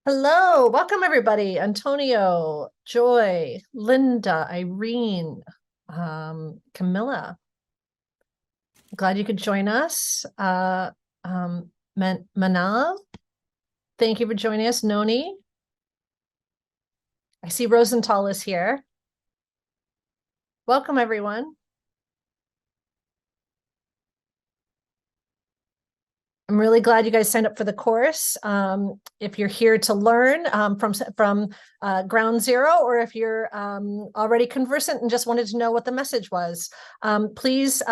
Hello, welcome everybody. Antonio, Joy, Linda, Irene, Camilla. Glad you could join us. Manal, thank you for joining us. Noni, I see Rosenthal is here. Welcome everyone. I'm really glad you guys signed up for the course. If you're here to learn from ground zero, or if you're already conversant and just wanted to know what the message was, please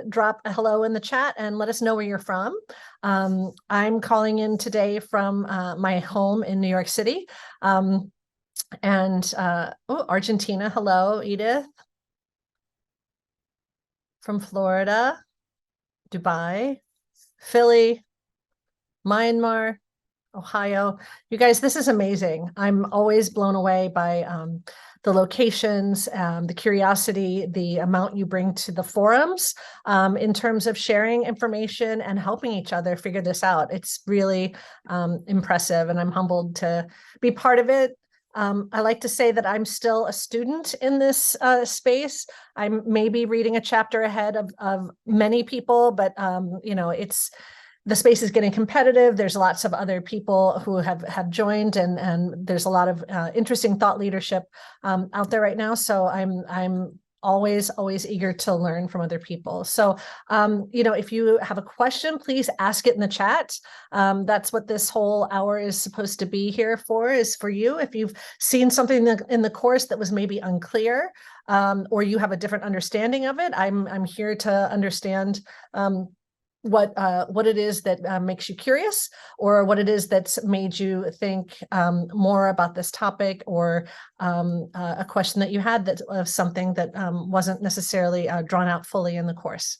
drop a hello in the chat and let us know where you're from. I'm calling in today from my home in New York City. Argentina, hello, Edith. From Florida, Dubai, Philly, Myanmar, Ohio. You guys, this is amazing. I'm always blown away by the locations, the curiosity, the amount you bring to the forums in terms of sharing information and helping each other figure this out. It's really impressive, and I'm humbled to be part of it. I like to say that I'm still a student in this space. I'm maybe reading a chapter ahead of many people, but the space is getting competitive. There's lots of other people who have joined, and there's a lot of interesting thought leadership out there right now. So I'm always eager to learn from other people. So if you have a question, please ask it in the chat. That's what this whole hour is supposed to be here for, is for you. If you've seen something in the course that was maybe unclear, or you have a different understanding of it, I'm here to understand what it is that makes you curious, or what it is that's made you think more about this topic, or a question that you had that of something that wasn't necessarily drawn out fully in the course.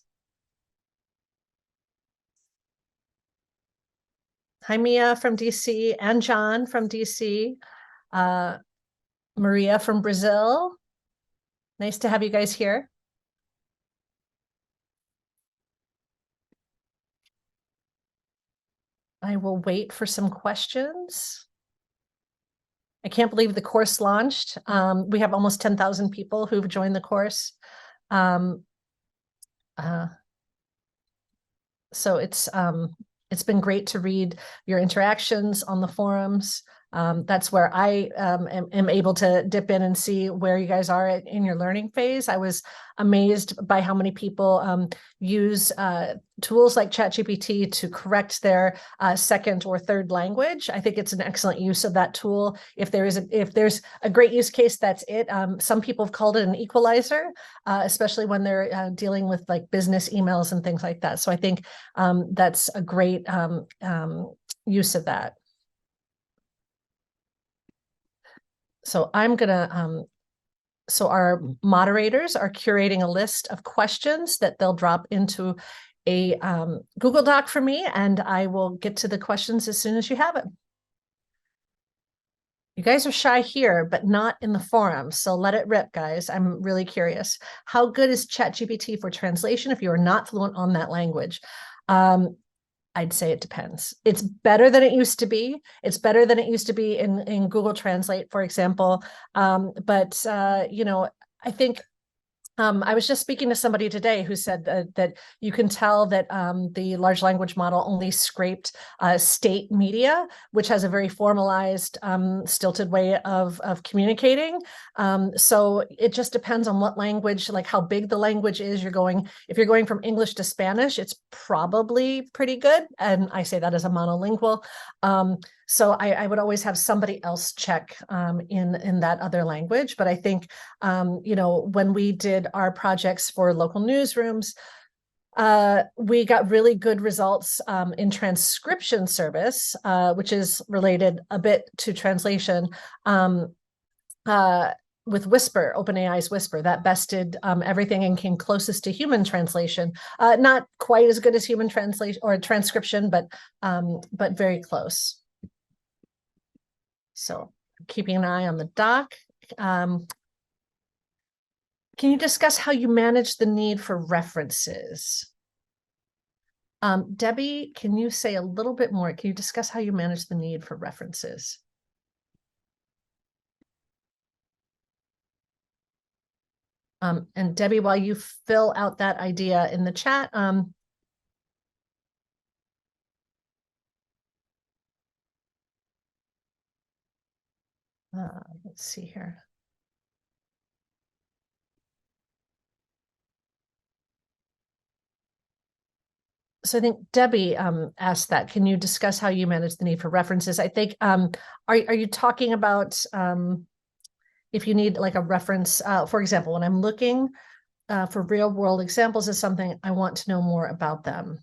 Hi, Mia from DC, and John from DC, Maria from Brazil. Nice to have you guys here. I will wait for some questions. I can't believe the course launched. We have almost 10,000 people who've joined the course. So it's been great to read your interactions on the forums. That's where I am able to dip in and see where you guys are in your learning phase. I was amazed by how many people use tools like ChatGPT to correct their second or third language. I think it's an excellent use of that tool. If there's a great use case, that's it. Some people have called it an equalizer, especially when they're dealing with like business emails and things like that. So I think that's a great use of that. So I'm gonna, so our moderators are curating a list of questions that they'll drop into a Google Doc for me, and I will get to the questions as soon as you have it. You guys are shy here, but not in the forum, so let it rip, guys. I'm really curious. How good is ChatGPT for translation if you are not fluent on that language? I'd say it depends. It's better than it used to be. It's better than it used to be in Google Translate, for example. I think I was just speaking to somebody today who said that you can tell that the large language model only scraped state media, which has a very formalized, stilted way of communicating. So it just depends on what language, like how big the language is you're going. If you're going from English to Spanish, it's probably pretty good. And I say that as a monolingual. So I would always have somebody else check in that other language. But I think, when we did our projects for local newsrooms, we got really good results in transcription service, which is related a bit to translation. With Whisper, OpenAI's Whisper, that bested everything and came closest to human translation. Not quite as good as human translation or transcription, but very close. So keeping an eye on the doc. Can you discuss how you manage the need for references? Debbie, can you say a little bit more? Can you discuss how you manage the need for references? And Debbie, while you fill out that idea in the chat, let's see here. So I think Debbie asked that. Can you discuss how you manage the need for references? I think, are you talking about if you need like a reference, for example, when I'm looking for real world examples of something, I want to know more about them.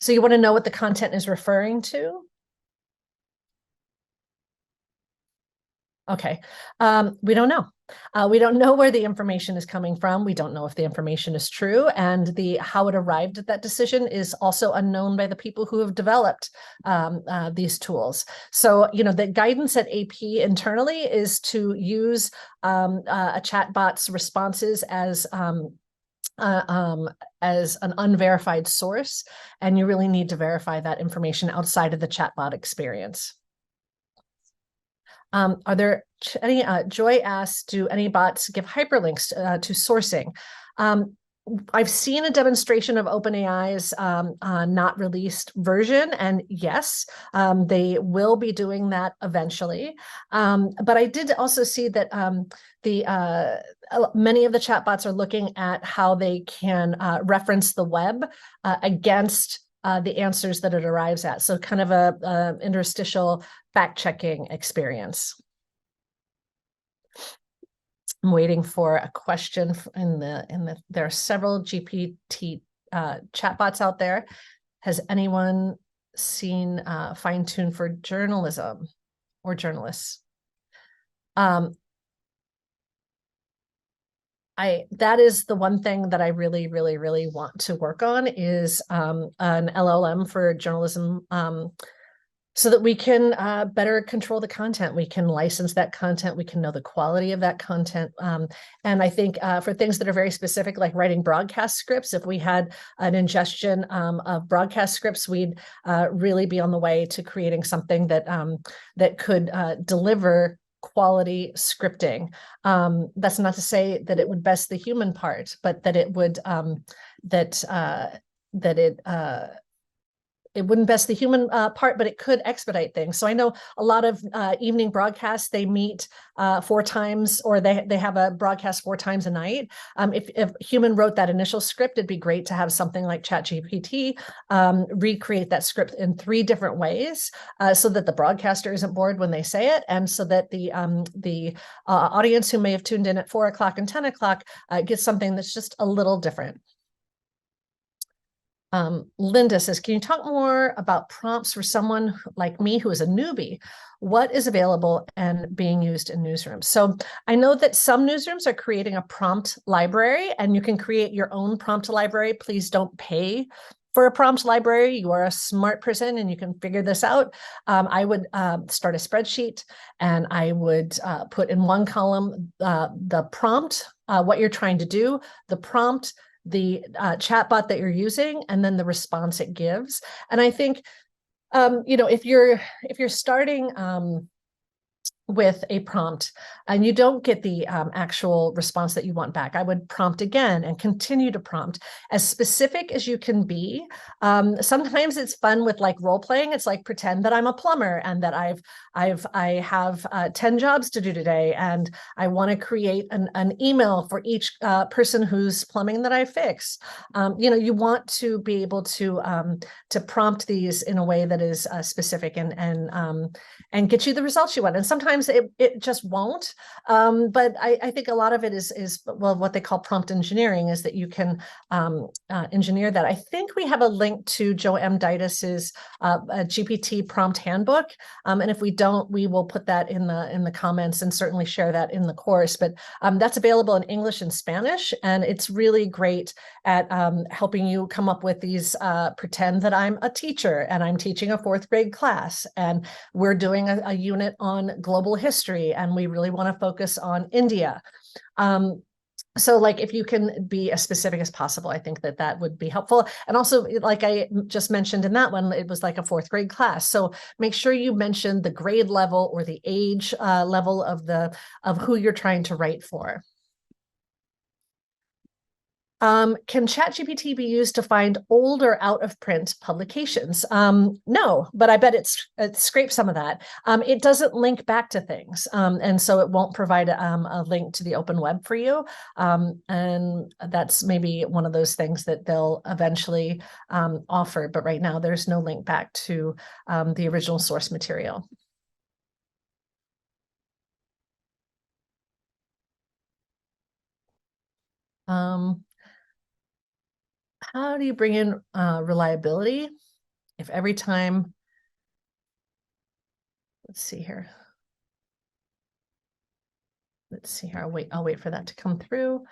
So you want to know what the content is referring to? Okay. We don't know. We don't know where the information is coming from. We don't know if the information is true, and the how it arrived at that decision is also unknown by the people who have developed these tools. So, the guidance at AP internally is to use a chatbot's responses as an unverified source, and you really need to verify that information outside of the chatbot experience. Are there any, Joy asks, do any bots give hyperlinks to sourcing? I've seen a demonstration of OpenAI's not released version, and yes, they will be doing that eventually. But I did also see that many of the chatbots are looking at how they can reference the web against the answers that it arrives at. So kind of a interstitial fact-checking experience. I'm waiting for a question there are several GPT chatbots out there. Has anyone seen fine-tune for journalism or journalists? That is the one thing that I really, really, really want to work on is an LLM for journalism, so that we can better control the content. We can license that content. We can know the quality of that content. And I think for things that are very specific, like writing broadcast scripts, if we had an ingestion of broadcast scripts, we'd really be on the way to creating something that that could deliver quality scripting. That's not to say that it would best the human part, but that it would it wouldn't best the human part, but it could expedite things. So I know a lot of evening broadcasts, they meet 4 times, or they have a broadcast 4 times a night. If human wrote that initial script, it'd be great to have something like ChatGPT recreate that script in 3 different ways, so that the broadcaster isn't bored when they say it, and so that the audience who may have tuned in at 4 o'clock and 10 o'clock gets something that's just a little different. Linda says, can you talk more about prompts for someone like me who is a newbie? What is available and being used in newsrooms? So I know that some newsrooms are creating a prompt library, and you can create your own prompt library. Please don't pay for a prompt library. You are a smart person and you can figure this out. I would start a spreadsheet, and I would put in one column the prompt, what you're trying to do, the prompt, the chatbot that you're using, and then the response it gives. And I think, if you're starting with a prompt and you don't get the actual response that you want back, I would prompt again and continue to prompt as specific as you can be. Sometimes it's fun with like role playing. It's like, pretend that I'm a plumber and that I have 10 jobs to do today, and I want to create an email for each person whose plumbing that I fix. You want to be able to prompt these in a way that is specific and get you the results you want. And sometimes it just won't. But I think a lot of it is what they call prompt engineering, is that you can engineer that. I think we have a link to Joe M. Didas's GPT prompt handbook. And if we don't, we will put that in the comments and certainly share that in the course. But that's available in English and Spanish. And it's really great at helping you come up with these, pretend that I'm a teacher and I'm teaching a 4th grade class, and we're doing a unit on global history, and we really want to focus on India. So like, if you can be as specific as possible, I think that would be helpful. And also, like I just mentioned in that one, it was like a 4th grade class. So make sure you mention the grade level or the age level of who you're trying to write for. Can ChatGPT be used to find old or out of print publications? No, but I bet it scrapes some of that. It doesn't link back to things, and so it won't provide a link to the open web for you. And that's maybe one of those things that they'll eventually offer. But right now, there's no link back to the original source material. How do you bring in reliability if every time, let's see here. Let's see here, I'll wait for that to come through.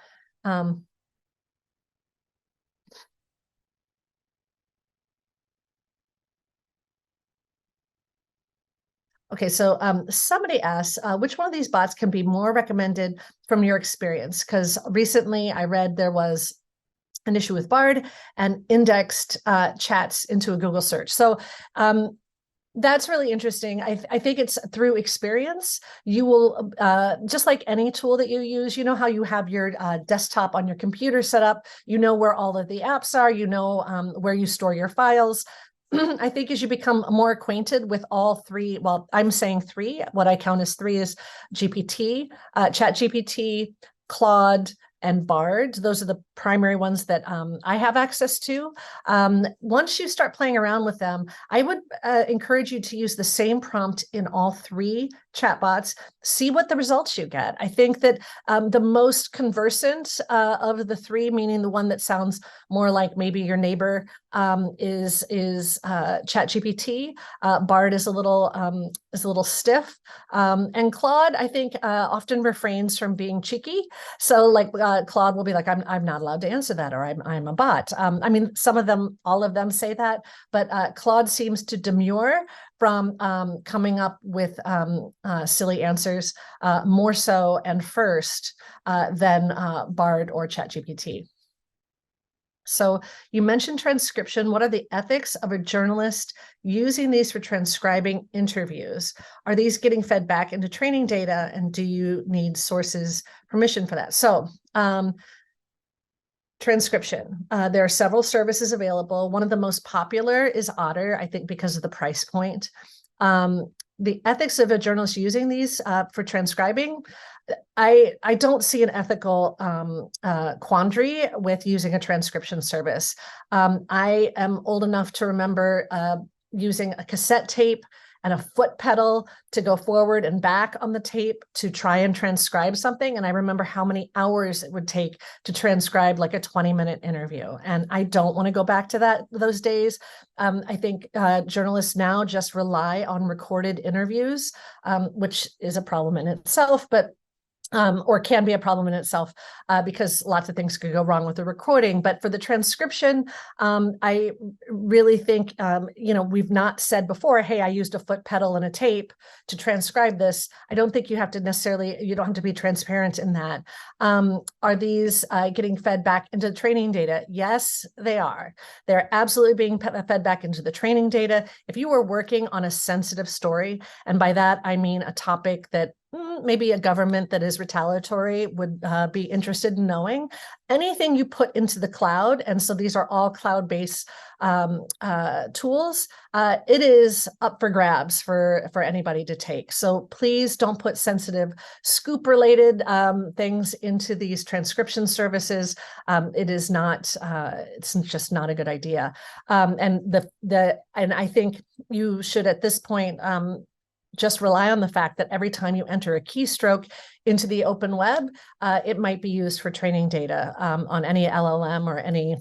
Okay, so somebody asked, which one of these bots can be more recommended from your experience? Because recently I read there was an issue with Bard and indexed chats into a Google search. So that's really interesting. I think it's through experience. You will, just like any tool that you use, you know how you have your desktop on your computer set up, you know where all of the apps are, you know where you store your files. I think as you become more acquainted with all three, well, I'm saying three, what I count as three is GPT, ChatGPT, Claude, and Bard. Those are the primary ones that I have access to. Once you start playing around with them, I would encourage you to use the same prompt in all three chatbots, see what the results you get. I think that the most conversant of the three, meaning the one that sounds more like maybe your neighbor, is ChatGPT. Bard is a little stiff, and Claude, I think, often refrains from being cheeky. So like Claude will be like, I'm not allowed to answer that, or I'm a bot. I mean, some of them, all of them say that, but Claude seems to demur from coming up with silly answers more so and first than Bard or ChatGPT. So you mentioned transcription. What are the ethics of a journalist using these for transcribing interviews? Are these getting fed back into training data, and do you need sources' permission for that? So transcription. There are several services available. One of the most popular is Otter, I think because of the price point. The ethics of a journalist using these for transcribing, I don't see an ethical quandary with using a transcription service. I am old enough to remember using a cassette tape and a foot pedal to go forward and back on the tape to try and transcribe something. And I remember how many hours it would take to transcribe like a 20-minute interview. And I don't want to go back to those days. I think journalists now just rely on recorded interviews, which is a problem in itself, but or can be a problem in itself because lots of things could go wrong with the recording. But for the transcription, I really think, we've not said before, hey, I used a foot pedal and a tape to transcribe this. I don't think you don't have to be transparent in that. Are these getting fed back into the training data? Yes, they are. They're absolutely being fed back into the training data. If you were working on a sensitive story, and by that, I mean a topic that maybe a government that is retaliatory would be interested in knowing, anything you put into the cloud, and so these are all cloud-based tools, it is up for grabs for anybody to take. So please don't put sensitive scoop-related things into these transcription services. It's just not a good idea. And I think you should at this point just rely on the fact that every time you enter a keystroke into the open web, it might be used for training data on any LLM or any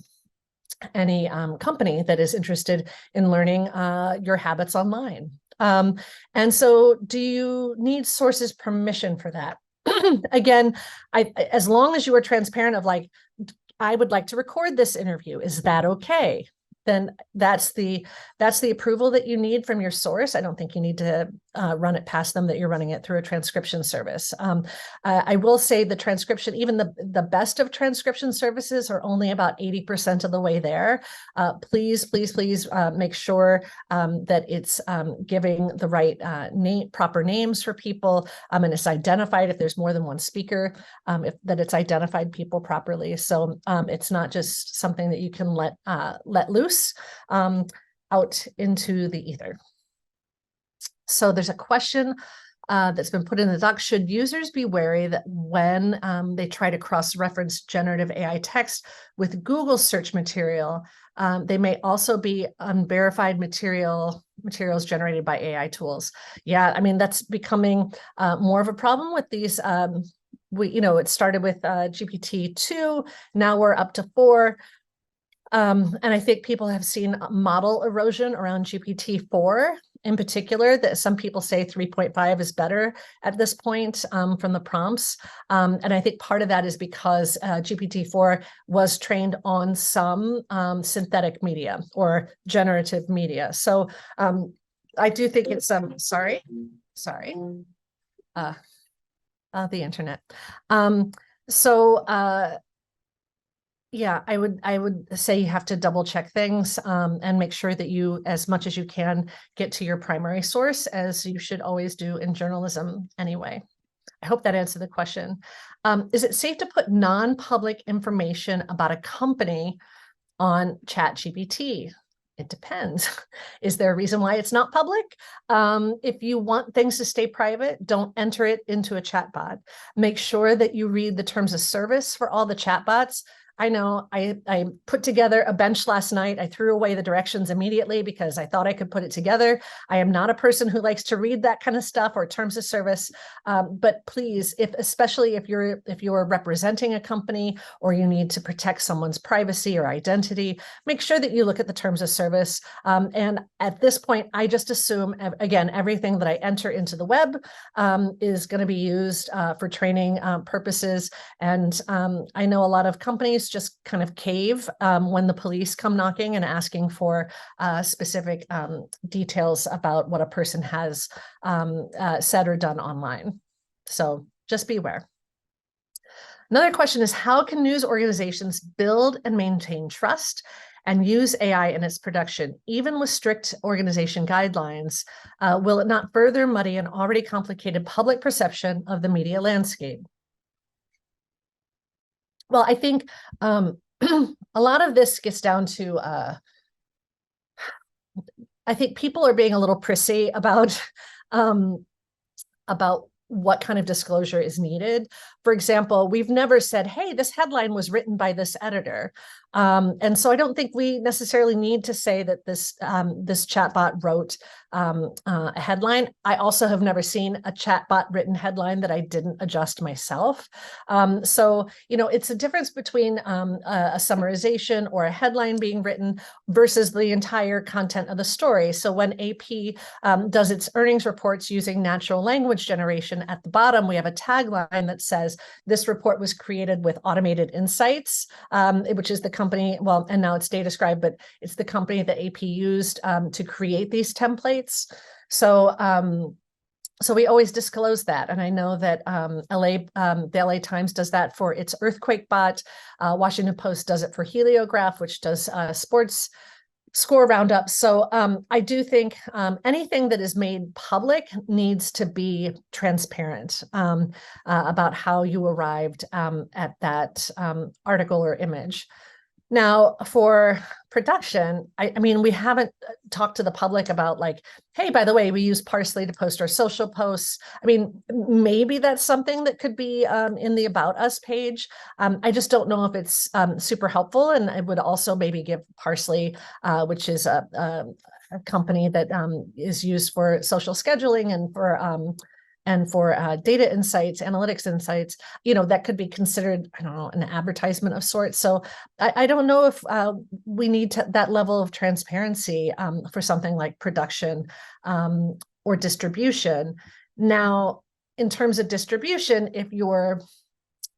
company that is interested in learning your habits online. And so do you need sources' permission for that? Again, as long as you are transparent of like, I would like to record this interview, is that okay? Then that's the approval that you need from your source. I don't think you need to run it past them that you're running it through a transcription service. I will say the transcription, even the best of transcription services are only about 80% of the way there. Please make sure that it's giving the right proper names for people, and it's identified if there's more than one speaker, that it's identified people properly. So it's not just something that you can let loose out into the ether. So there's a question that's been put in the doc. Should users be wary that when they try to cross-reference generative AI text with Google search material, they may also be unverified materials generated by AI tools? Yeah, I mean, that's becoming more of a problem with these. It started with GPT-2, now we're up to 4. And I think people have seen model erosion around GPT-4 in particular, that some people say 3.5 is better at this point from the prompts. And I think part of that is because GPT-4 was trained on some synthetic media or generative media. So I do think it's sorry. The internet. Yeah, I would say you have to double check things and make sure that you, as much as you can, get to your primary source, as you should always do in journalism anyway. I hope that answered the question. Is it safe to put non-public information about a company on ChatGPT? It depends. Is there a reason why it's not public? If you want things to stay private, don't enter it into a chatbot. Make sure that you read the terms of service for all the chatbots. I know I put together a bench last night. I threw away the directions immediately because I thought I could put it together. I am not a person who likes to read that kind of stuff or terms of service. But please, especially if you're representing a company or you need to protect someone's privacy or identity, make sure that you look at the terms of service. And at this point, I just assume, again, everything that I enter into the web is going to be used for training purposes. And I know a lot of companies just kind of cave when the police come knocking and asking for specific details about what a person has said or done online. So just be aware. Another question is, how can news organizations build and maintain trust and use AI in its production, even with strict organization guidelines? Will it not further muddy an already complicated public perception of the media landscape? Well, I think a lot of this gets down to, I think people are being a little prissy about what kind of disclosure is needed. For example, we've never said, hey, this headline was written by this editor. And so I don't think we necessarily need to say that this chatbot wrote a headline. I also have never seen a chatbot written headline that I didn't adjust myself. So, it's a difference between a summarization or a headline being written versus the entire content of the story. So when AP does its earnings reports using natural language generation, at the bottom, we have a tagline that says, this report was created with automated insights, which is the company, well, and now it's DataScribe, but it's the company that AP used to create these templates. So we always disclose that. And I know that the LA Times does that for its earthquake bot. Washington Post does it for Heliograph, which does sports score roundup. So I do think anything that is made public needs to be transparent about how you arrived at that article or image. Now, for production, I mean, we haven't talked to the public about like, hey, by the way, we use Parsley to post our social posts. I mean, maybe that's something that could be in the About Us page. I just don't know if it's super helpful. And I would also maybe give Parsley, which is a company that is used for social scheduling and for data insights, analytics insights, that could be considered, I don't know, an advertisement of sorts. So I don't know if we need that level of transparency for something like production or distribution. Now, in terms of distribution, if you're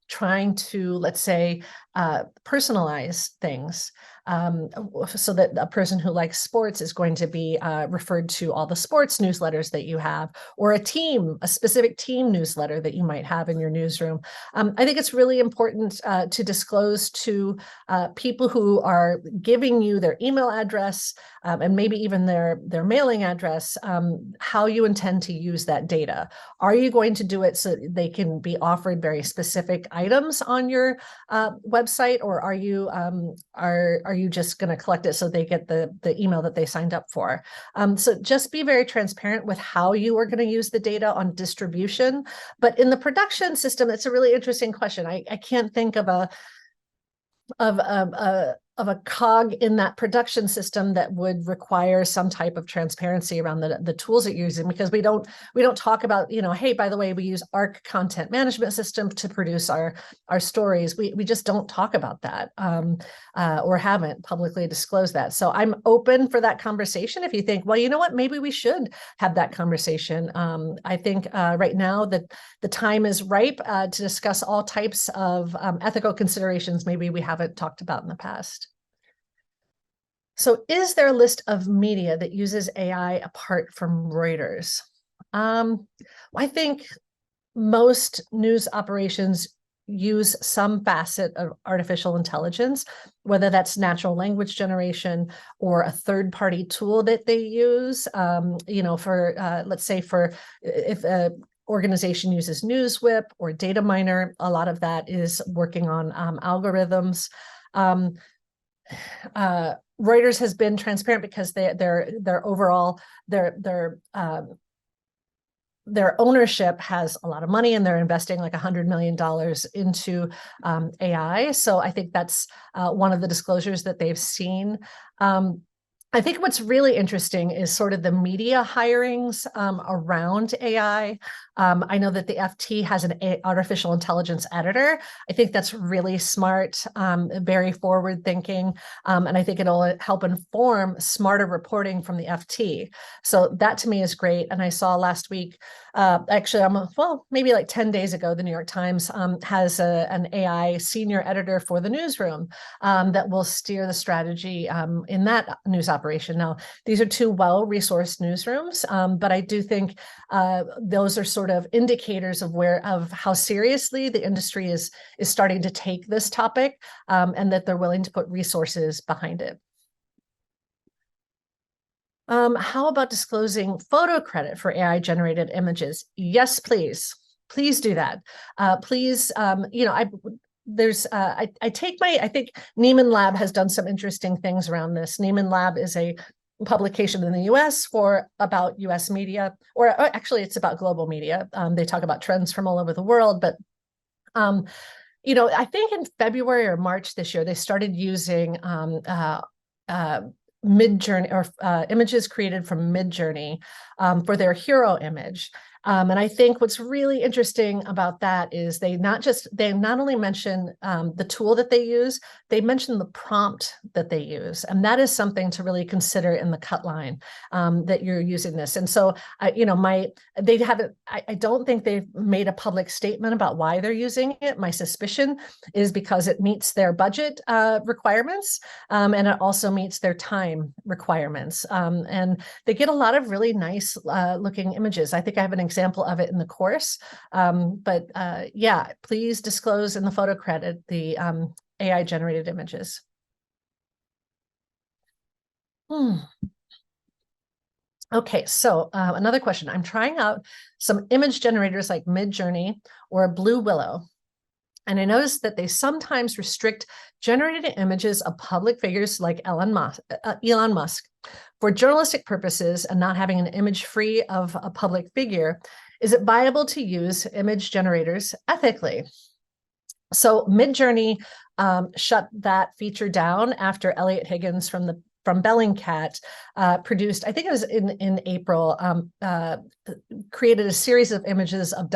trying to, let's say, personalize things, so that a person who likes sports is going to be referred to all the sports newsletters that you have, or a specific team newsletter that you might have in your newsroom. I think it's really important to disclose to people who are giving you their email address, and maybe even their mailing address, how you intend to use that data. Are you going to do it so they can be offered very specific items on your website, or are you just going to collect it so they get the email that they signed up for? So just be very transparent with how you are going to use the data on distribution. But in the production system, it's a really interesting question. I can't think of a cog in that production system that would require some type of transparency around the tools that you're using, because we don't talk about, hey, by the way, we use ARC content management system to produce our stories. We just don't talk about that, or haven't publicly disclosed that. So I'm open for that conversation. If you think, well, you know what, maybe we should have that conversation. I think right now that the time is ripe to discuss all types of ethical considerations maybe we haven't talked about in the past. So is there a list of media that uses AI apart from Reuters? I think most news operations use some facet of artificial intelligence, whether that's natural language generation or a third-party tool that they use. For let's say if a organization uses NewsWhip or Data Miner, a lot of that is working on algorithms. Reuters has been transparent because their overall their ownership has a lot of money, and they're investing like $100 million into AI. So I think that's one of the disclosures that they've seen. I think what's really interesting is sort of the media hirings around AI. I know that the FT has an artificial intelligence editor. I think that's really smart, very forward thinking, and I think it'll help inform smarter reporting from the FT. So that to me is great. And I saw last week, actually, maybe like 10 days ago, the New York Times has an AI senior editor for the newsroom that will steer the strategy in that news operation. Now, these are two well-resourced newsrooms, but I do think those are sort of indicators of how seriously the industry is starting to take this topic, and that they're willing to put resources behind it. How about disclosing photo credit for AI-generated images? Yes, please. Please do that. Please, I think Nieman Lab has done some interesting things around this. Nieman Lab is a publication in the US about US media, or actually it's about global media. They talk about trends from all over the world, but I think in February or March this year, they started using Midjourney, or images created from Midjourney, for their hero image. And I think what's really interesting about that is they not only mention the tool that they use, they mention the prompt that they use. And that is something to really consider in the cut line, that you're using this. And so, I don't think they've made a public statement about why they're using it. My suspicion is because it meets their budget requirements, and it also meets their time requirements. And they get a lot of really nice looking images. I think I have an example of it in the course. But yeah, please disclose in the photo credit the AI generated images. Okay, so another question. I'm trying out some image generators like Midjourney or Blue Willow, and I noticed that they sometimes restrict generated images of public figures like Elon Musk. For journalistic purposes and not having an image free of a public figure, is it viable to use image generators ethically? So Midjourney shut that feature down after Elliot Higgins from Bellingcat produced, I think it was in April, created a series of images of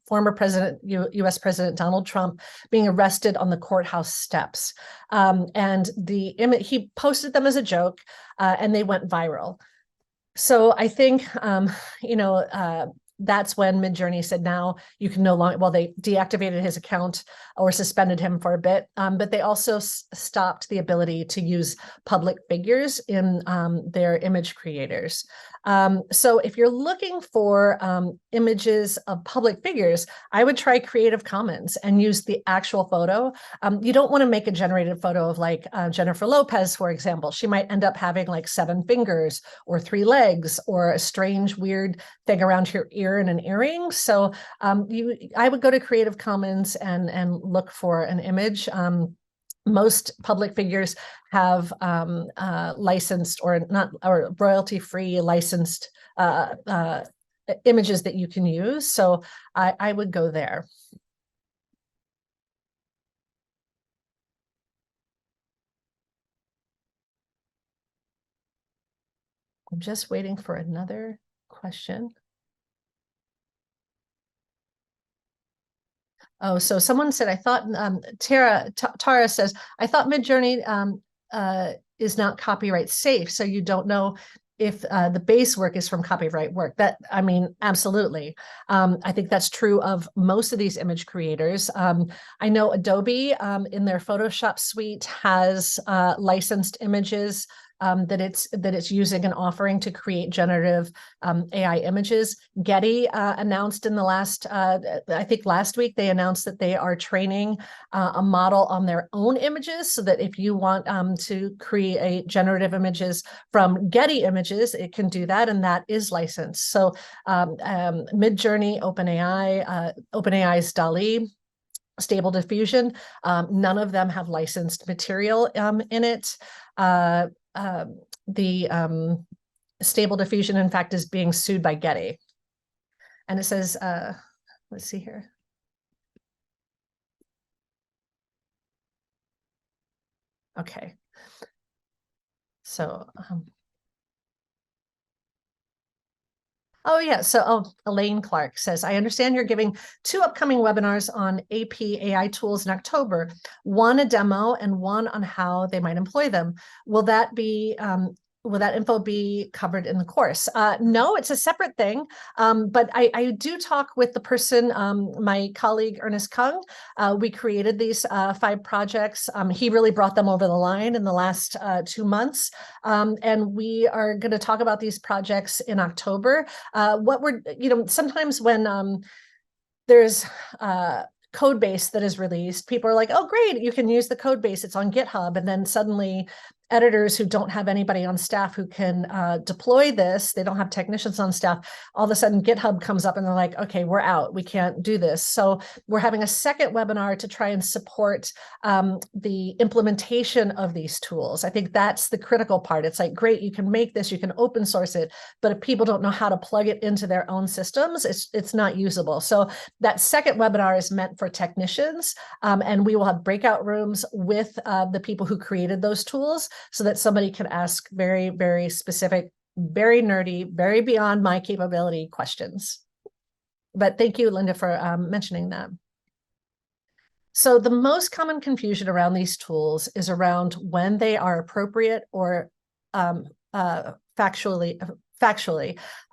former U.S. President Donald Trump being arrested on the courthouse steps. And he posted them as a joke, and they went viral. So I think, that's when Midjourney said now you can no longer, well, they deactivated his account or suspended him for a bit, but they also stopped the ability to use public figures in their image creators. So if you're looking for images of public figures, I would try Creative Commons and use the actual photo. You don't want to make a generated photo of like Jennifer Lopez, for example. She might end up having like 7 fingers or 3 legs or a strange, weird thing around her ear and an earring. So I would go to Creative Commons and look for an image. Most public figures have licensed or not, or royalty-free licensed images that you can use. So I would go there. I'm just waiting for another question. Oh, so someone said, I thought, Tara says, I thought Midjourney is not copyright safe. So you don't know if the base work is from copyright work. That, I mean, absolutely. I think that's true of most of these image creators. I know Adobe in their Photoshop suite has licensed images that it's using and offering to create generative AI images. Getty announced in the last, I think last week, they announced that they are training a model on their own images, so that if you want to create generative images from Getty Images, it can do that, and that is licensed. So Midjourney, OpenAI's DALL-E, Stable Diffusion, none of them have licensed material in it. The Stable Diffusion, in fact, is being sued by Getty. And it says, let's see here. Okay. So, oh yeah, so Elaine Clark says, I understand you're giving 2 upcoming webinars on AP AI tools in October, one a demo and one on how they might employ them. Will that info be covered in the course? No, it's a separate thing, but I do talk with the person, my colleague, Ernest Kung. We created these 5 projects. He really brought them over the line in the last 2 months, and we are going to talk about these projects in October. Sometimes when there's code base that is released, people are like, oh, great, you can use the code base, it's on GitHub. And then suddenly editors who don't have anybody on staff who can deploy this, they don't have technicians on staff, all of a sudden GitHub comes up and they're like, okay, we're out, we can't do this. So we're having a second webinar to try and support the implementation of these tools. I think that's the critical part. It's like, great, you can make this, you can open source it, but if people don't know how to plug it into their own systems, it's not usable. So that second webinar is meant for technicians, and we will have breakout rooms with the people who created those tools, so that somebody can ask very, very specific, very nerdy, very beyond my capability questions. But thank you, Linda, for mentioning that. So the most common confusion around these tools is around when they are appropriate or factually.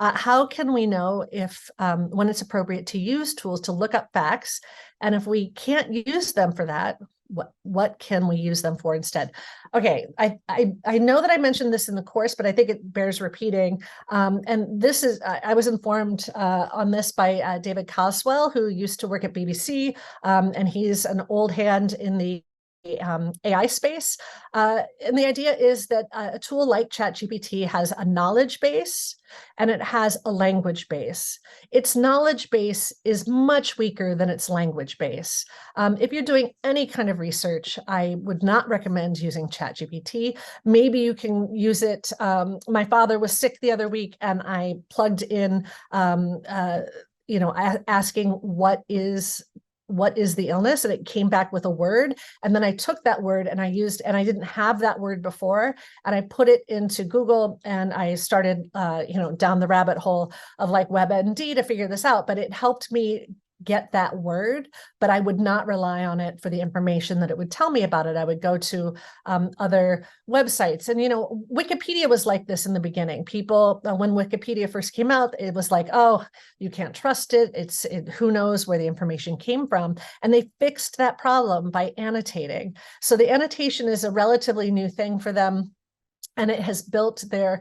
How can we know if when it's appropriate to use tools to look up facts? And if we can't use them for that, what can we use them for instead? Okay, I know that I mentioned this in the course, but I think it bears repeating. And this is, I was informed on this by David Caswell, who used to work at BBC, and he's an old hand in the AI space. And the idea is that a tool like ChatGPT has a knowledge base and it has a language base. Its knowledge base is much weaker than its language base. If you're doing any kind of research, I would not recommend using ChatGPT. Maybe you can use it. My father was sick the other week and I plugged in, asking what is the illness, and it came back with a word, and then I took that word and I didn't have that word before, and I put it into Google and I started down the rabbit hole of like WebMD to figure this out. But it helped me get that word, but I would not rely on it for the information that it would tell me about it. I would go to other websites. And, Wikipedia was like this in the beginning. People, when Wikipedia first came out, it was like, oh, you can't trust it. Who knows where the information came from. And they fixed that problem by annotating. So the annotation is a relatively new thing for them. And it has built their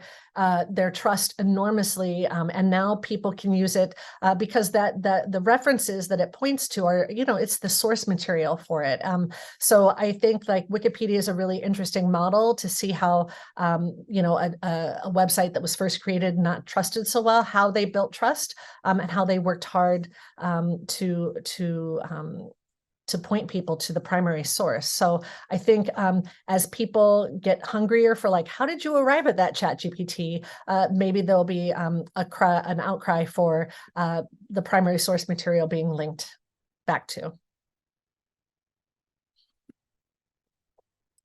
trust enormously, and now people can use it because the references that it points to are, it's the source material for it. So I think like Wikipedia is a really interesting model to see how a website that was first created not trusted so well, how they built trust, and how they worked hard to point people to the primary source. So I think as people get hungrier for like, how did you arrive at that chat GPT? Maybe there'll be an outcry for the primary source material being linked back to.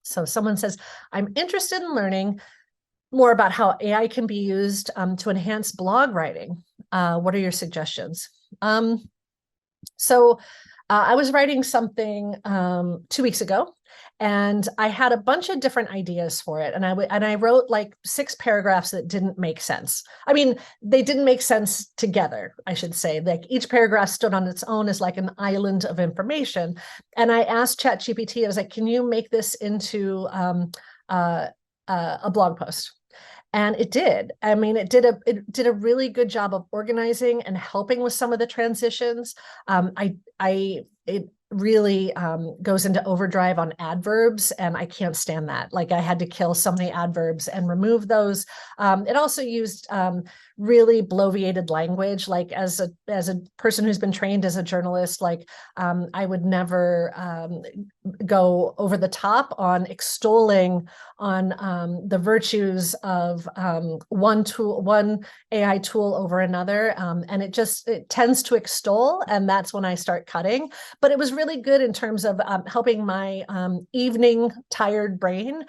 So someone says, I'm interested in learning more about how AI can be used to enhance blog writing. What are your suggestions? I was writing something 2 weeks ago, and I had a bunch of different ideas for it. And I wrote like 6 paragraphs that didn't make sense. I mean, they didn't make sense together, I should say. Like each paragraph stood on its own as like an island of information. And I asked ChatGPT, I was like, can you make this into a blog post? And it did. I mean, it did a really good job of organizing and helping with some of the transitions. It really goes into overdrive on adverbs, and I can't stand that. Like I had to kill so many adverbs and remove those. It also used really bloviated language. Like as a person who's been trained as a journalist, like I would never go over the top on extolling on the virtues of one AI tool over another. And it tends to extol, and that's when I start cutting. But it was really good in terms of helping my evening tired brain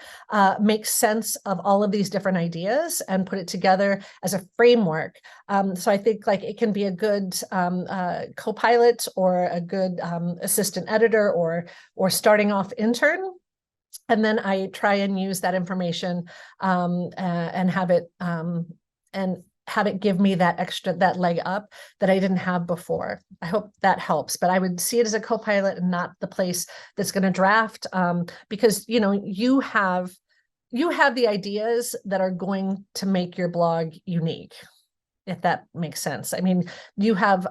make sense of all of these different ideas and put it together as a framework. So I think like it can be a good co-pilot or a good assistant editor or starting off intern. And then I try and use that information and have it give me that leg up that I didn't have before. I hope that helps, but I would see it as a co-pilot and not the place that's going to draft, because you have the ideas that are going to make your blog unique, if that makes sense. I mean, you have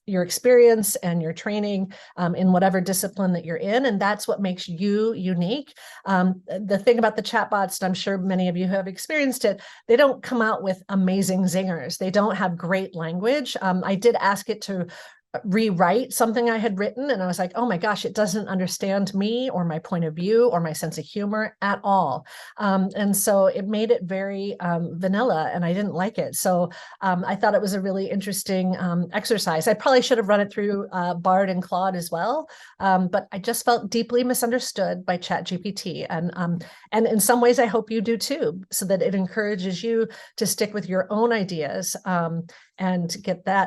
your experience and your training in whatever discipline that you're in, and that's what makes you unique. The thing about the chatbots, and I'm sure many of you have experienced it, they don't come out with amazing zingers. They don't have great language. I did ask it to rewrite something I had written, and I was like, oh my gosh, it doesn't understand me or my point of view or my sense of humor at all. And so it made it very vanilla, and I didn't like it. So I thought it was a really interesting exercise. I probably should have run it through Bard and Claude as well, but I just felt deeply misunderstood by ChatGPT. And in some ways, I hope you do too, so that it encourages you to stick with your own ideas and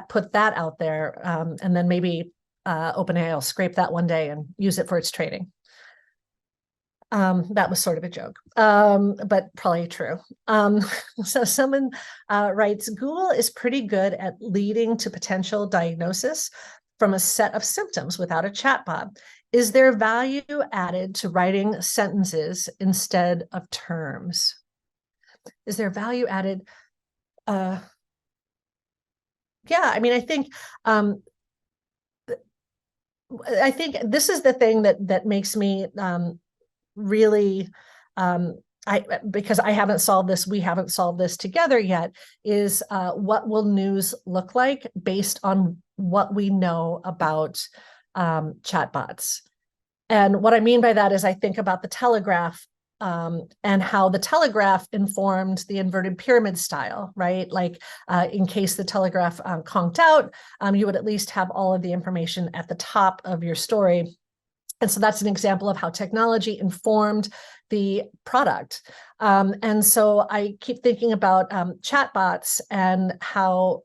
put that out there. And then maybe OpenAI will scrape that one day and use it for its training. That was sort of a joke, but probably true. So someone writes, Google is pretty good at leading to potential diagnosis from a set of symptoms without a chatbot. Is there value added to writing sentences instead of terms? Is there value added? Yeah, I mean, I think this is the thing that makes me really, because I haven't solved this, we haven't solved this together yet, is what will news look like based on what we know about chatbots. And what I mean by that is I think about the Telegraph and how the Telegraph informed the inverted pyramid style, right? Like in case the Telegraph conked out, you would at least have all of the information at the top of your story. And so that's an example of how technology informed the product. And so I keep thinking about chatbots and how,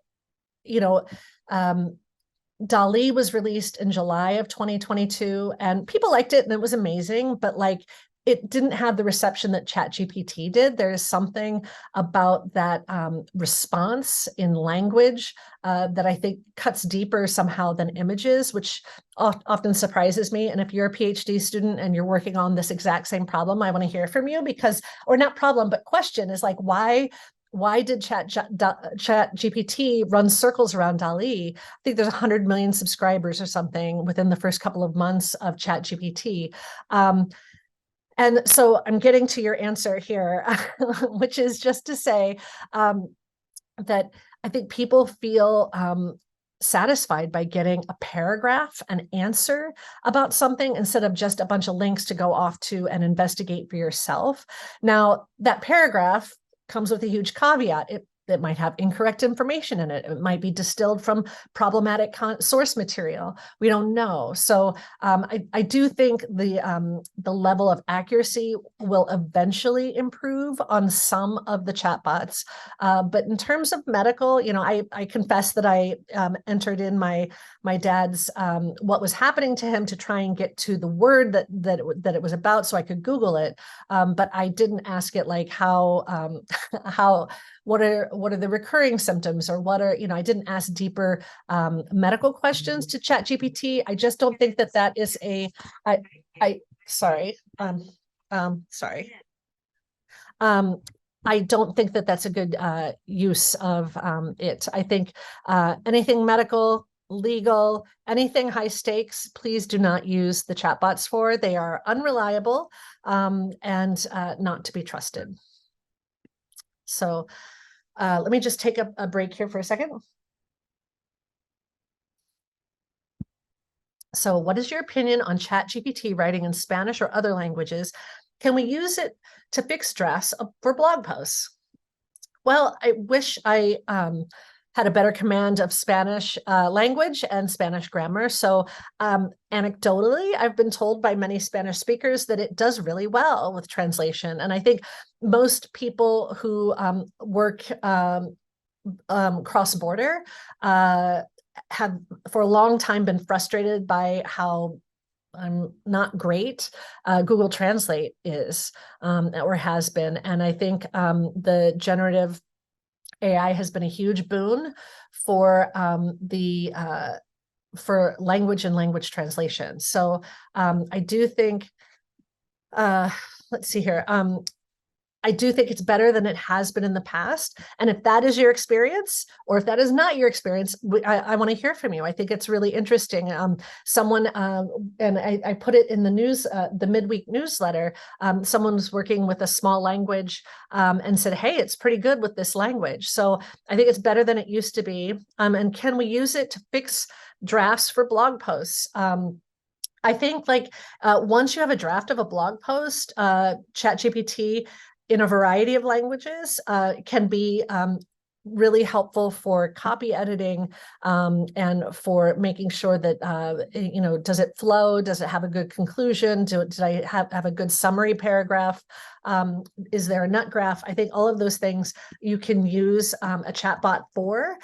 DALL-E was released in July of 2022, and people liked it and it was amazing, but like it didn't have the reception that ChatGPT did. There is something about that response in language that I think cuts deeper somehow than images, which often surprises me. And if you're a PhD student and you're working on this exact same problem, I want to hear from you because, or not problem, but question is like, why did ChatGPT run circles around DALL-E? I think there's 100 million subscribers or something within the first couple of months of ChatGPT. And so I'm getting to your answer here, which is just to say that I think people feel satisfied by getting a paragraph, an answer about something instead of just a bunch of links to go off to and investigate for yourself. Now, that paragraph comes with a huge caveat. It might have incorrect information in it. It might be distilled from problematic source material. We don't know. So I do think the level of accuracy will eventually improve on some of the chatbots. But in terms of medical, you know, I confess that I entered in my dad's what was happening to him to try and get to the word that it was about, so I could Google it. But I didn't ask it like how what are the recurring symptoms, or what are, you know, I didn't ask deeper medical questions to ChatGPT. I just don't think that is sorry. I don't think that that's a good use of it. I think anything medical, legal, anything high stakes, please do not use the chatbots for. They are unreliable and not to be trusted. So let me just take a break here for a second. So what is your opinion on ChatGPT writing in Spanish or other languages? Can we use it to fix drafts for blog posts? Well, I wish I had a better command of Spanish language and Spanish grammar. So anecdotally, I've been told by many Spanish speakers that it does really well with translation. And I think most people who work cross-border have for a long time been frustrated by how not great Google Translate is or has been. And I think the generative AI has been a huge boon for for language and language translation. So I do think, let's see here. I do think it's better than it has been in the past. And if that is your experience, or if that is not your experience, I want to hear from you. I think it's really interesting. Someone, and I put it in the news, the midweek newsletter, someone was working with a small language and said, hey, it's pretty good with this language. So I think it's better than it used to be. And can we use it to fix drafts for blog posts? I think like once you have a draft of a blog post, ChatGPT in a variety of languages can be really helpful for copy editing and for making sure that, you know, does it flow? Does it have a good conclusion? Did I have a good summary paragraph? Is there a nut graph? I think all of those things you can use a chatbot for.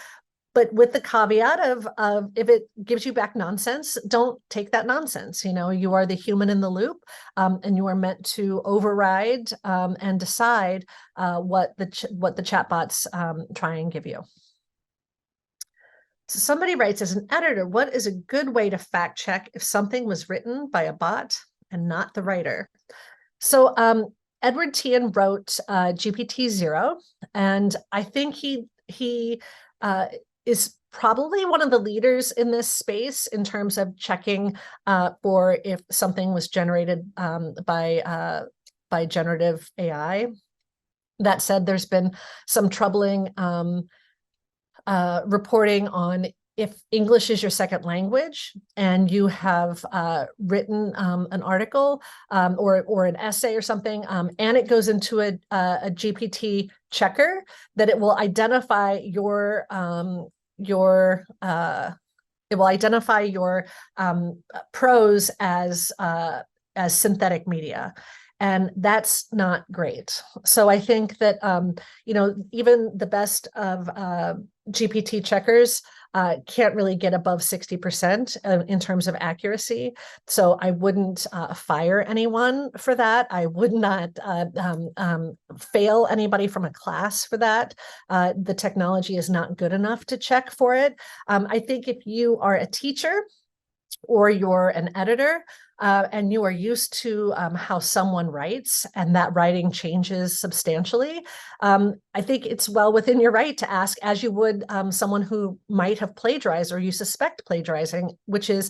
But with the caveat of if it gives you back nonsense, don't take that nonsense. You know, you are the human in the loop, and you are meant to override and decide what the chatbots try and give you. So somebody writes, as an editor, what is a good way to fact check if something was written by a bot and not the writer? So Edward Tian wrote GPT-0, and I think he is probably one of the leaders in this space in terms of checking for if something was generated by generative AI. That said, there's been some troubling reporting on if English is your second language and you have written an article or an essay or something, and it goes into a GPT checker, that it will identify your prose as synthetic media. And that's not great. So I think that, you know, even the best of GPT checkers can't really get above 60% in terms of accuracy. So I wouldn't fire anyone for that. I would not fail anybody from a class for that. The technology is not good enough to check for it. I think if you are a teacher or you're an editor, and you are used to how someone writes and that writing changes substantially, I think it's well within your right to ask, as you would someone who might have plagiarized or you suspect plagiarizing, which is,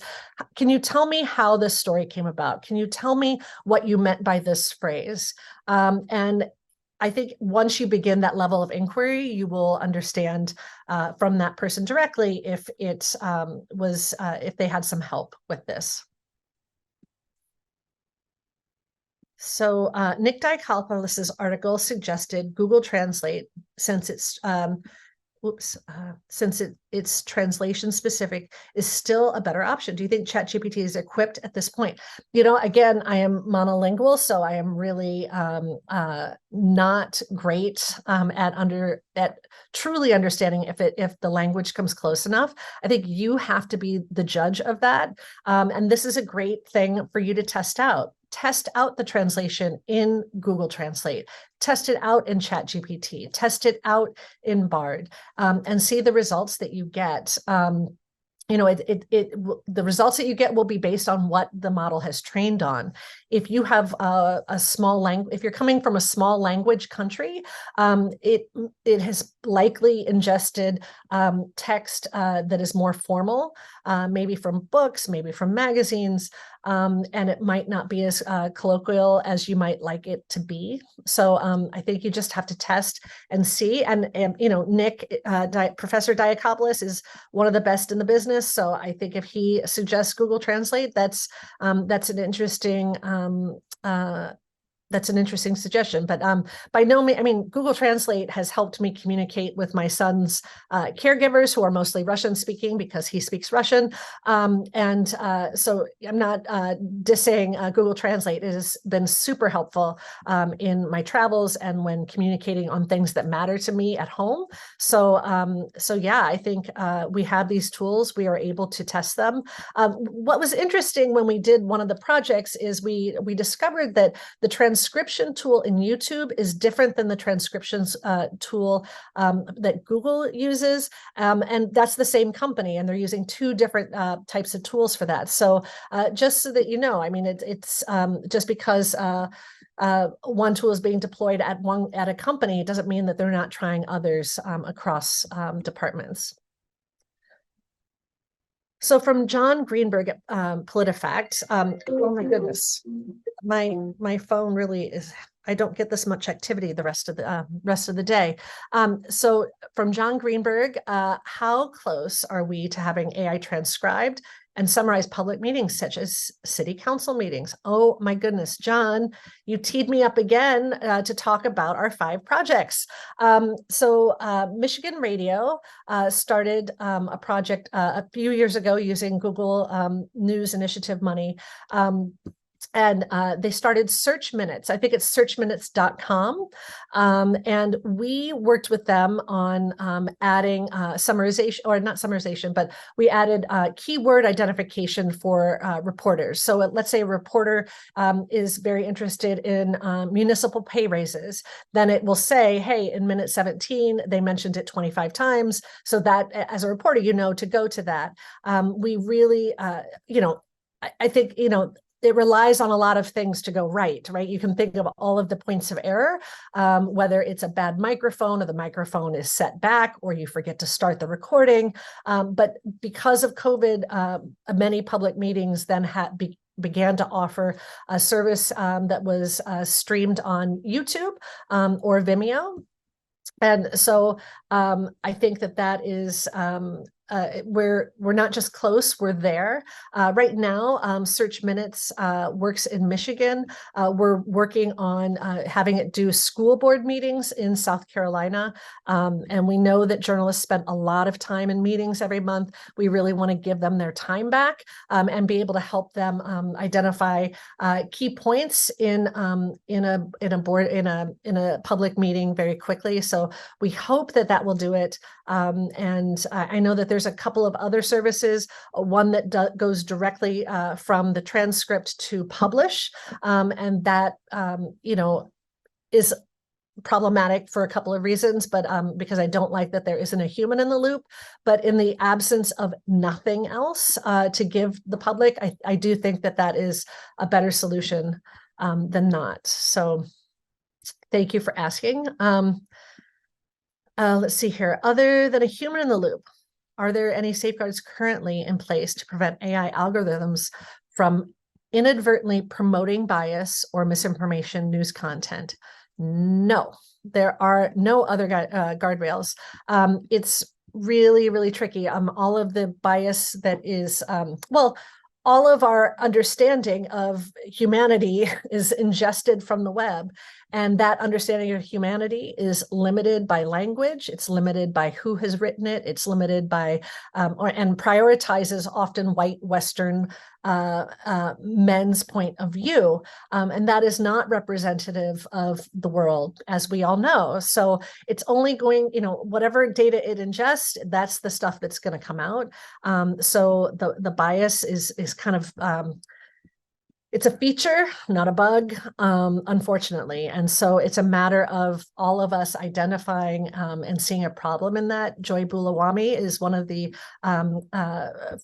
can you tell me how this story came about? Can you tell me what you meant by this phrase? And I think once you begin that level of inquiry, you will understand from that person directly if it if they had some help with this. So Nick Diakopoulos's article suggested Google Translate, since it's it's translation specific, is still a better option. Do you think ChatGPT is equipped at this point? You know, again, I am monolingual, so I am really not great at truly understanding if the language comes close enough. I think you have to be the judge of that, and this is a great thing for you to test out. Test out the translation in Google Translate, test it out in ChatGPT, test it out in Bard, and see the results that you get. You know, the results that you get will be based on what the model has trained on. If you have a small language, if you're coming from a small language country, it has likely ingested text that is more formal, maybe from books, maybe from magazines, and it might not be as colloquial as you might like it to be. So I think you just have to test and see. And you know, Nick, Professor Diakopoulos is one of the best in the business. So I think if he suggests Google Translate, that's an interesting suggestion. But by no means, I mean, Google Translate has helped me communicate with my son's caregivers, who are mostly Russian speaking because he speaks Russian. So I'm not dissing Google Translate. It has been super helpful in my travels and when communicating on things that matter to me at home. So yeah, I think we have these tools. We are able to test them. What was interesting when we did one of the projects is we discovered that the transcription tool in YouTube is different than the transcriptions tool that Google uses. And that's the same company, and they're using two different types of tools for that. So just so that you know, I mean, it's just because one tool is being deployed at a company, it doesn't mean that they're not trying others across departments. So from John Greenberg at PolitiFact, oh my goodness, my phone really is, I don't get this much activity the rest of the day. So from John Greenberg, how close are we to having AI transcribed and summarize public meetings such as city council meetings? Oh my goodness, John, you teed me up again to talk about our 5 projects. So Michigan Radio started a project a few years ago using Google News Initiative money. And they started Search Minutes. I think it's searchminutes.com. And we worked with them on adding summarization, or not summarization, but we added keyword identification for reporters. So let's say a reporter is very interested in municipal pay raises. Then it will say, hey, in minute 17, they mentioned it 25 times. So that as a reporter, you know to go to that. We really, I think, it relies on a lot of things to go right? You can think of all of the points of error, whether it's a bad microphone or the microphone is set back or you forget to start the recording. But because of COVID, many public meetings then began to offer a service that was streamed on YouTube or Vimeo. And so I think that is we're not just close, we're there. Right now, Search Minutes works in Michigan. We're working on having it do school board meetings in South Carolina. And we know that journalists spend a lot of time in meetings every month. We really want to give them their time back and be able to help them identify key points in a public meeting very quickly. So we hope that that will do it. And I know that there's a couple of other services, one that goes directly from the transcript to publish, and that is problematic for a couple of reasons, but because I don't like that there isn't a human in the loop. But in the absence of nothing else to give the public, I do think that that is a better solution than not. So thank you for asking. Let's see here. Other than a human in the loop, are there any safeguards currently in place to prevent AI algorithms from inadvertently promoting bias or misinformation news content? No, there are no other guardrails. It's really, really tricky. All of the bias that is, all of our understanding of humanity is ingested from the web. And that understanding of humanity is limited by language. It's limited by who has written it. It's limited by, and prioritizes often white Western men's point of view. And that is not representative of the world, as we all know. So it's only going, whatever data it ingests, that's the stuff that's going to come out. So the bias is kind of, it's a feature, not a bug, unfortunately. And so it's a matter of all of us identifying and seeing a problem in that. Joy Bulawami is one of the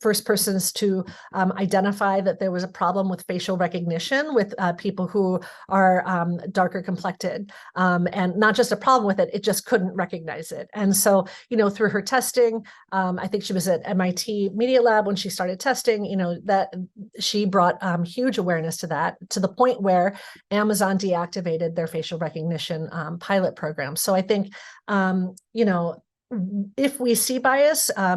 first persons to identify that there was a problem with facial recognition with people who are darker complected. And not just a problem with it, it just couldn't recognize it. And so, through her testing, I think she was at MIT Media Lab when she started testing, that she brought huge awareness to that, to the point where Amazon deactivated their facial recognition pilot program. So I think, if we see bias, I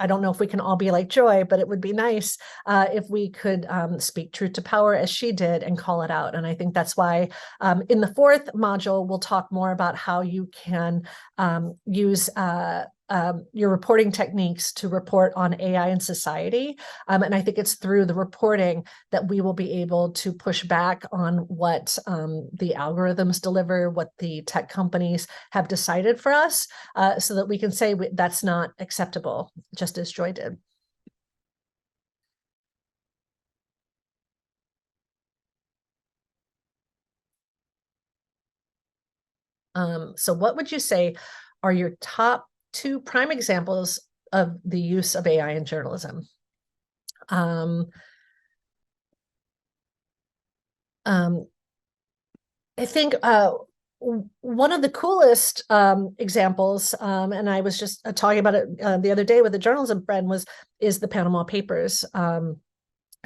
don't know if we can all be like Joy, but it would be nice if we could speak truth to power as she did and call it out. And I think that's why in the fourth module, we'll talk more about how you can use your reporting techniques to report on AI and society. And I think it's through the reporting that we will be able to push back on what the algorithms deliver, what the tech companies have decided for us, so that we can say that's not acceptable, just as Joy did. So what would you say are your top two prime examples of the use of AI in journalism? I think one of the coolest examples, and I was just talking about it the other day with a journalism friend, is the Panama Papers.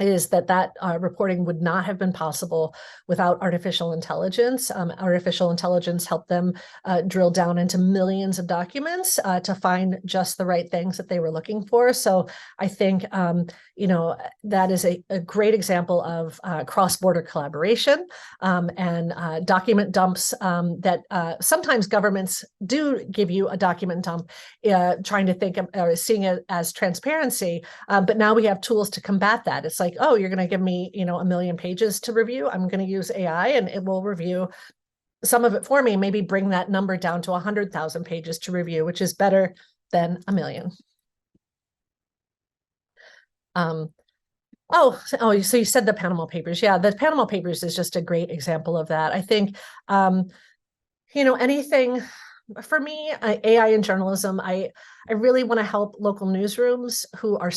Is that reporting would not have been possible without artificial intelligence. Artificial intelligence helped them drill down into millions of documents to find just the right things that they were looking for. So I think, that is a great example of cross-border collaboration and document dumps that sometimes governments do give you a document dump, trying to think of, or seeing it as transparency. But now we have tools to combat that. It's like, oh, you're going to give me, 1 million pages to review. I'm going to use AI and it will review some of it for me, maybe bring that number down to 100,000 pages to review, which is better than 1 million. So you said the Panama Papers. Yeah, the Panama Papers is just a great example of that. I think, anything for me, AI in journalism, I really want to help local newsrooms who are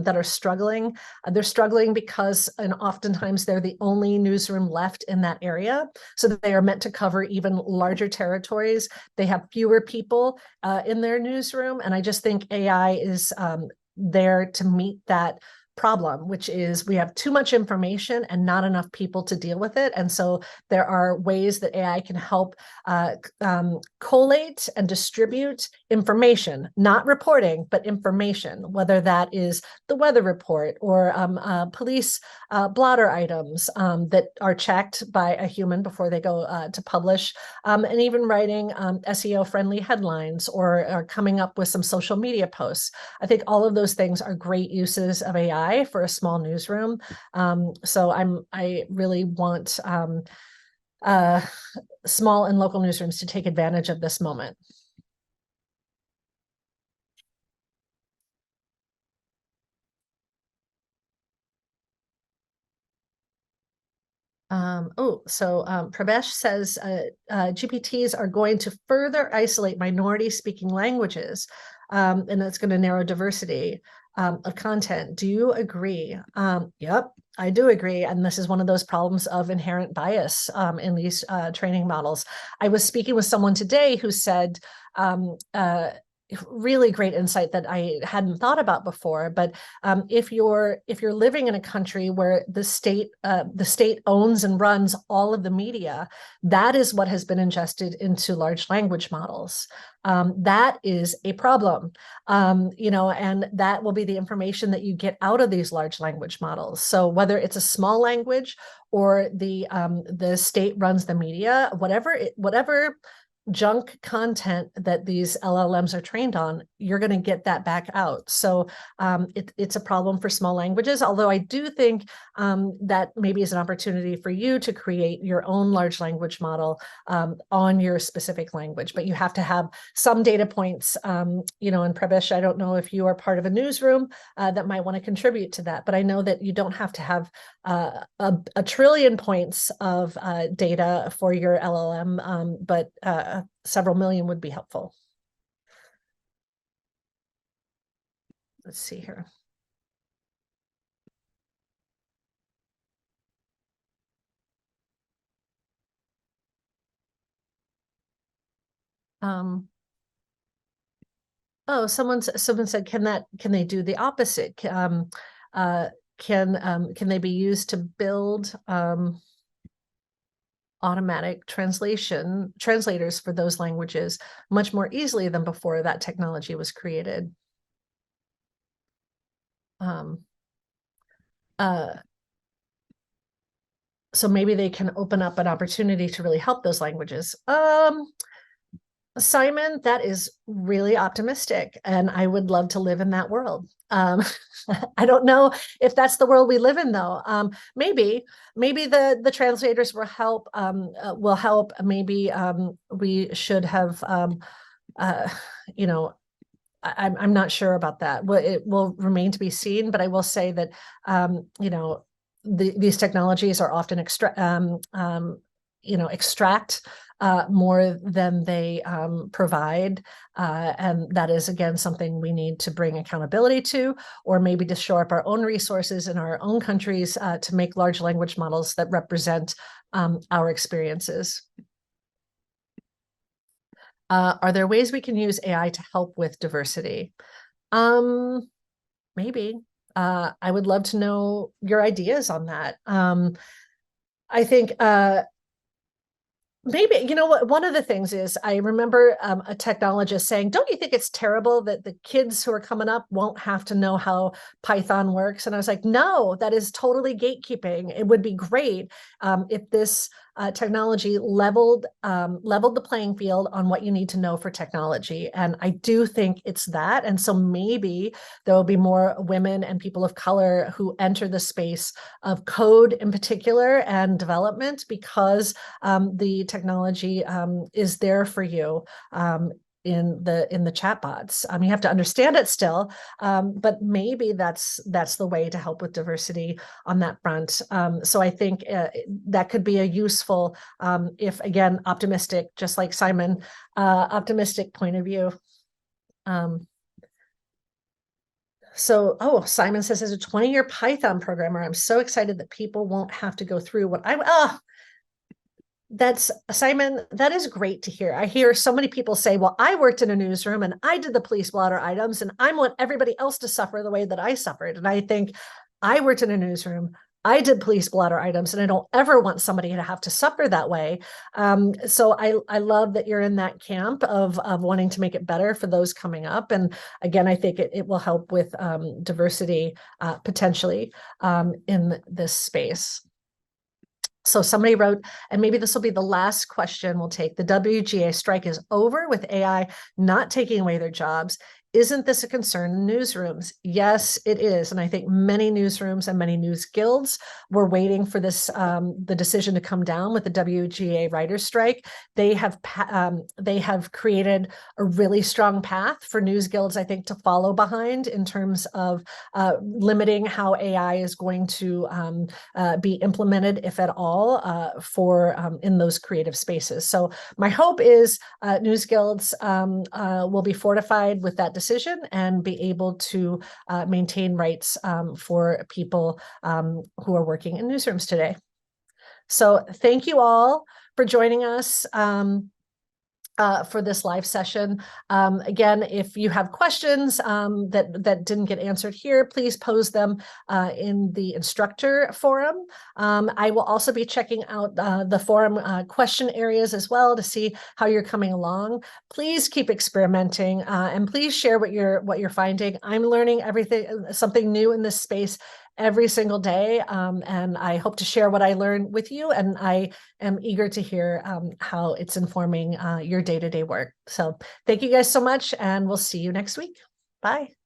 that are struggling. They're struggling because, and oftentimes they're the only newsroom left in that area. So that they are meant to cover even larger territories. They have fewer people in their newsroom. And I just think AI is there to meet that problem, which is we have too much information and not enough people to deal with it. And so there are ways that AI can help collate and distribute information, not reporting, but information, whether that is the weather report or police blotter items that are checked by a human before they go to publish, and even writing SEO-friendly headlines or coming up with some social media posts. I think all of those things are great uses of AI for a small newsroom. So I really want small and local newsrooms to take advantage of this moment. Prabesh says GPTs are going to further isolate minority speaking languages, and that's going to narrow diversity of content. Do you agree? Yep, I do agree. And this is one of those problems of inherent bias in these training models. I was speaking with someone today who said, really great insight that I hadn't thought about before. But if you're living in a country where the state owns and runs all of the media, that is what has been ingested into large language models. That is a problem, and that will be the information that you get out of these large language models. So whether it's a small language or the state runs the media, whatever junk content that these LLMs are trained on, you're going to get that back out. So it's a problem for small languages, although I do think that maybe is an opportunity for you to create your own large language model on your specific language. But you have to have some data points, and Prabesh, I don't know if you are part of a newsroom that might want to contribute to that, but I know that you don't have to have a trillion points of data for your LLM, but several million would be helpful. Let's see here. Someone said, can they do the opposite? Can they be used to build automatic translators for those languages much more easily than before that technology was created? So maybe they can open up an opportunity to really help those languages. Simon, that is really optimistic, and I would love to live in that world. I don't know if that's the world we live in, though. Maybe the translators will help. Maybe we should have. I'm not sure about that. Well, it will remain to be seen. But I will say that these technologies are often extract more than they provide. And that is, again, something we need to bring accountability to, or maybe to shore up our own resources in our own countries to make large language models that represent our experiences. Are there ways we can use AI to help with diversity? Maybe. I would love to know your ideas on that. I think maybe, one of the things is I remember a technologist saying, don't you think it's terrible that the kids who are coming up won't have to know how Python works? And I was like, no, that is totally gatekeeping. It would be great if this technology leveled the playing field on what you need to know for technology. And I do think it's that. And so maybe there will be more women and people of color who enter the space of code in particular and development, because the technology is there for you in the chatbots. You have to understand it still, but maybe that's the way to help with diversity on that front. So I think that could be a useful, if again, optimistic, just like Simon, optimistic point of view. Simon says, as a 20-year Python programmer, I'm so excited that people won't have to go through what that's Simon, that is great to hear. I hear so many people say, well, I worked in a newsroom and I did the police blotter items and I want everybody else to suffer the way that I suffered. And I think I worked in a newsroom. I did police blotter items, and I don't ever want somebody to have to suffer that way. So I love that you're in that camp of wanting to make it better for those coming up. And again, I think it will help with diversity potentially in this space. So somebody wrote, and maybe this will be the last question we'll take. The WGA strike is over with AI not taking away their jobs. Isn't this a concern in newsrooms? Yes, it is. And I think many newsrooms and many news guilds were waiting for this, the decision to come down with the WGA writers' strike. They have created a really strong path for news guilds, I think, to follow behind in terms of limiting how AI is going to be implemented, if at all, for in those creative spaces. So my hope is news guilds will be fortified with that decision and be able to maintain rights for people who are working in newsrooms today. So thank you all for joining us for this live session. Again, if you have questions that didn't get answered here, please pose them in the instructor forum. I will also be checking out the forum question areas as well to see how you're coming along. Please keep experimenting and please share what you're finding. I'm learning something new in this space every single day. And I hope to share what I learn with you. And I am eager to hear how it's informing your day-to-day work. So thank you guys so much, and we'll see you next week. Bye.